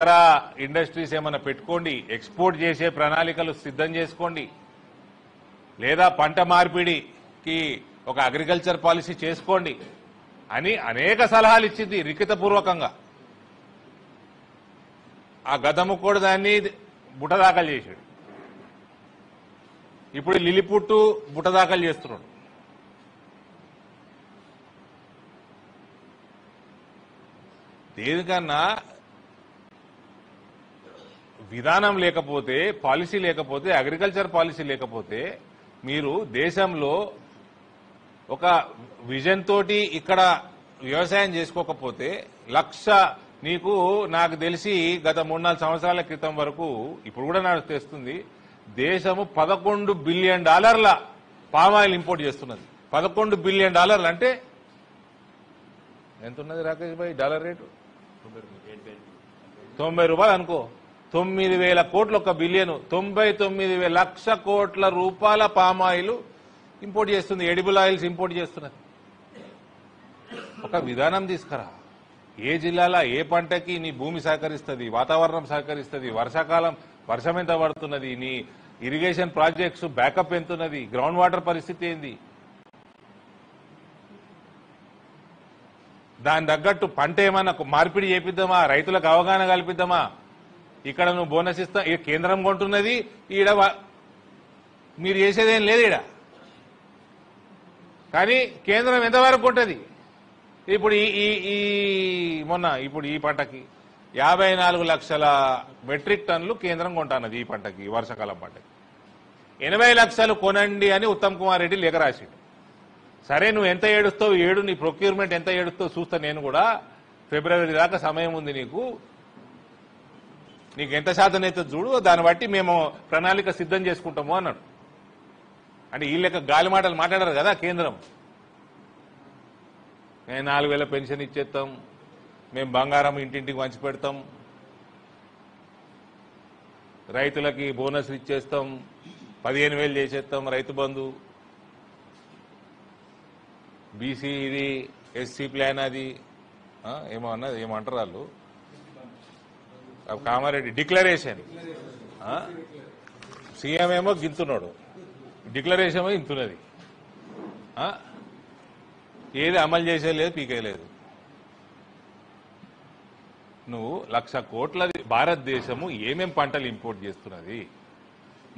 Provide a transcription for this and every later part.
ఇతర ఇండస్ట్రీస్ ఏమైనా పెట్టుకోండి, ఎక్స్పోర్ట్ చేసే ప్రణాళికలు సిద్ధం చేసుకోండి, లేదా పంట మార్పిడికి ఒక అగ్రికల్చర్ పాలసీ చేసుకోండి అని అనేక సలహాలు ఇచ్చింది లిఖితపూర్వకంగా. ఆ గతముక్కోడు దాన్ని బుట్టదాఖలు చేశాడు. ఇప్పుడు లిలిపుట్టు బుట్టదాఖలు చేస్తున్నాడు. దేనికన్నా విధానం లేకపోతే, పాలసీ లేకపోతే, అగ్రికల్చర్ పాలసీ లేకపోతే మీరు దేశంలో ఒక విజన్ తోటి ఇక్కడ వ్యవసాయం చేసుకోకపోతే నీకు నాకు తెలిసి గత 3-4 సంవత్సరాల క్రితం వరకు, ఇప్పుడు కూడా నాకు తెస్తుంది, దేశము $11 బిలియన్ పామాయిల్ ఇంపోర్ట్ చేస్తున్నది. $11 బిలియన్ అంటే ఎంత ఉన్నది రాకేష్ భాయ్ డాలర్ రేటు? 90 రూపాయలు అనుకో. 9,000 కోట్లు, 1 బిలియన్, 99 లక్షల కోట్ల రూపాయల పామాయిల్ ఇంపోర్ట్ చేస్తుంది, ఎడిబుల్ ఆయిల్స్ ఇంపోర్ట్ చేస్తున్నది. ఒక విధానం తీసుకురా. ఏ జిల్లాలో ఏ పంటకి నీ భూమి సహకరిస్తుంది, వాతావరణం సహకరిస్తుంది, వర్షాకాలం వర్షం ఎంత పడుతున్నది, నీ ఇరిగేషన్ ప్రాజెక్ట్స్ బ్యాకప్ ఎంతున్నది, గ్రౌండ్ వాటర్ పరిస్థితి ఏంది, దాని తగ్గట్టు పంట ఏమన్నా మార్పిడి చేపిద్దామా, రైతులకు అవగాహన కల్పిద్దామా. ఇక్కడ నువ్వు బోనస్ ఇస్తా, కేంద్రం కొంటున్నది, ఈడ మీరు చేసేదేం లేదు ఈడ. కానీ కేంద్రం ఎంతవరకు ఉంటుంది? ఇప్పుడు ఇప్పుడు ఈ పంటకి 54 లక్షల మెట్రిక్ టన్నులు కేంద్రం కొంటున్నది. ఈ పంటకి, వర్షాకాలం పంటకి 80 లక్షలు కొనండి అని ఉత్తమ్ కుమార్ రెడ్డి లేఖ రాసిండు. సరే, నువ్వు ఎంత ఏడుస్తావు ఏడు, నీ ప్రొక్యూర్మెంట్ ఎంత ఏడుస్తావు చూస్తా నేను కూడా. ఫిబ్రవరి దాకా సమయం ఉంది నీకు ఎంత శాతం అయితే చూడు, దాన్ని బట్టి మేము ప్రణాళిక సిద్ధం చేసుకుంటాము అన్నాడు. అంటే ఈ లెక్క గాలి మాటలు మాట్లాడారు కదా కేంద్రం. మేము 4,000 పెన్షన్ ఇచ్చేస్తాం, మేము బంగారం ఇంటింటికి పంచి పెడతాం, రైతులకి బోనస్లు ఇచ్చేస్తాం, 15,000 చేసేస్తాం, రైతు బంధు, బీసీ ఇది, ఎస్సీ ప్లాన్ అది ఏమంటారు వాళ్ళు, కామారెడ్డి డిక్లరేషన్. సీఎం ఏమో గింతున్నాడు, డిక్లరేషన్ ఏమో ఇంతున్నది. ఏది అమలు చేసేలేదు, పీకేయలేదు. నువ్వు 1,00,000 కోట్ల భారతదేశము ఏమేం పంటలు ఇంపోర్ట్ చేస్తున్నది,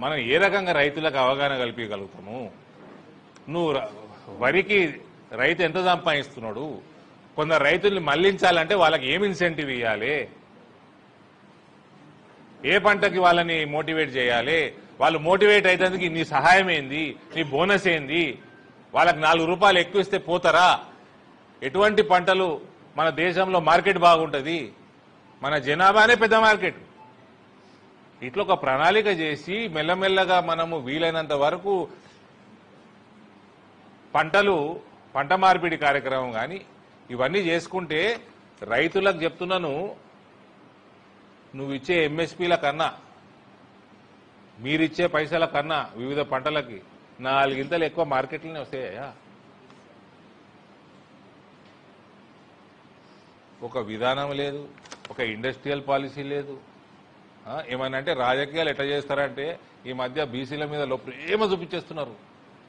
మనం ఏ రకంగా రైతులకు అవగాహన కల్పించగలుగుతాము, నువ్వు వరికి రైతు ఎంత సంపాదిస్తున్నాడు, కొందరు రైతుల్ని మళ్లించాలంటే వాళ్ళకి ఏం ఇన్సెంటివ్ ఇవ్వాలి, ఏ పంటకి వాళ్ళని మోటివేట్ చేయాలి, వాళ్ళు మోటివేట్ అయినందుకు నీ సహాయం ఏంది, నీ బోనస్ ఏంది, వాళ్ళకి 4 రూపాయలు ఎక్కువ ఇస్తే పోతారా, ఎటువంటి పంటలు మన దేశంలో మార్కెట్ బాగుంటుంది, మన జనాభానే పెద్ద మార్కెట్. ఇట్లా ఒక ప్రణాళిక చేసి మెల్లమెల్లగా మనము వీలైనంత వరకు పంట మార్పిడి కార్యక్రమం కానీ ఇవన్నీ చేసుకుంటే, రైతులకు చెప్తున్నాను, నువ్వు ఇచ్చే ఎంఎస్పీల కన్నా, మీరిచ్చే పైసల కన్నా వివిధ పంటలకి 4 గింతలు ఎక్కువ మార్కెట్లోనే వస్తాయా. ఒక విధానం లేదు, ఒక ఇండస్ట్రియల్ పాలసీ లేదు. ఏమన్నా అంటే రాజకీయాలు ఎట్లా చేస్తారంటే, ఈ మధ్య బీసీల మీద ప్రేమ చూపించేస్తున్నారు.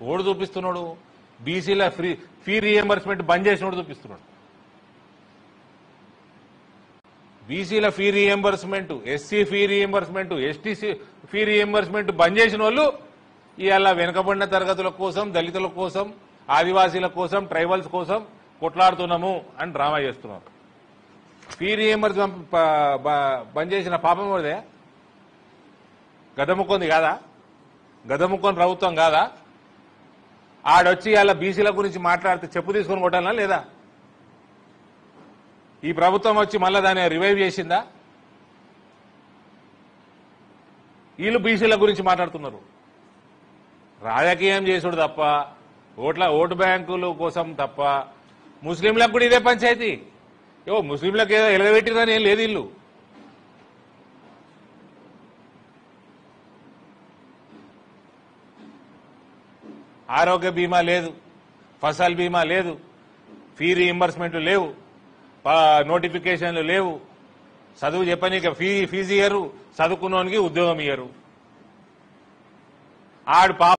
ఓడు చూపిస్తున్నాడు, బీసీల ఫీ రీఎంబర్స్మెంట్ బంద్ చేసినోడు చూపిస్తున్నాడు. బీసీల fee reimbursement, SC fee reimbursement, ST fee reimbursement బంద్ చేసిన వాళ్ళు ఇవాళ వెనుకబడిన తరగతుల కోసం, దళితుల కోసం, ఆదివాసీల కోసం, ట్రైబల్స్ కోసం కొట్లాడుతున్నాము అని డ్రామా చేస్తున్నారు. ఫీ రీఎంబర్స్మెంట్ బంద్ చేసిన పాపం కూడా గదముక్కుంది కాదా, గదముక్కొని ప్రభుత్వం కాదా? ఆడొచ్చి అలా బీసీల గురించి మాట్లాడితే చెప్పు తీసుకొని కొట్టాలనా లేదా? ఈ ప్రభుత్వం వచ్చి మళ్ళా దాన్ని రివైవ్ చేసిందా? వీళ్ళు బీసీల గురించి మాట్లాడుతున్నారు. రాజకీయం చేసుడు తప్ప, ఓటు బ్యాంకుల కోసం తప్ప. ముస్లింలకు కూడా ఇదే పంచాయతీ. ముస్లింలకు ఏదో ఎలగబెట్టిరని ఏం లేదు. ఇల్లు ఆరోగ్య బీమా లేదు, ఫసల్ బీమా లేదు, ఫీ రీఎంబర్స్మెంట్లు లేవు, నోటిఫికేషన్లు లేవు, చదువు చెప్పనీకి ఫీజు ఇయ్యరు, చదువుకున్నోనికి ఉద్యోగం ఇయ్యరు. ఆడు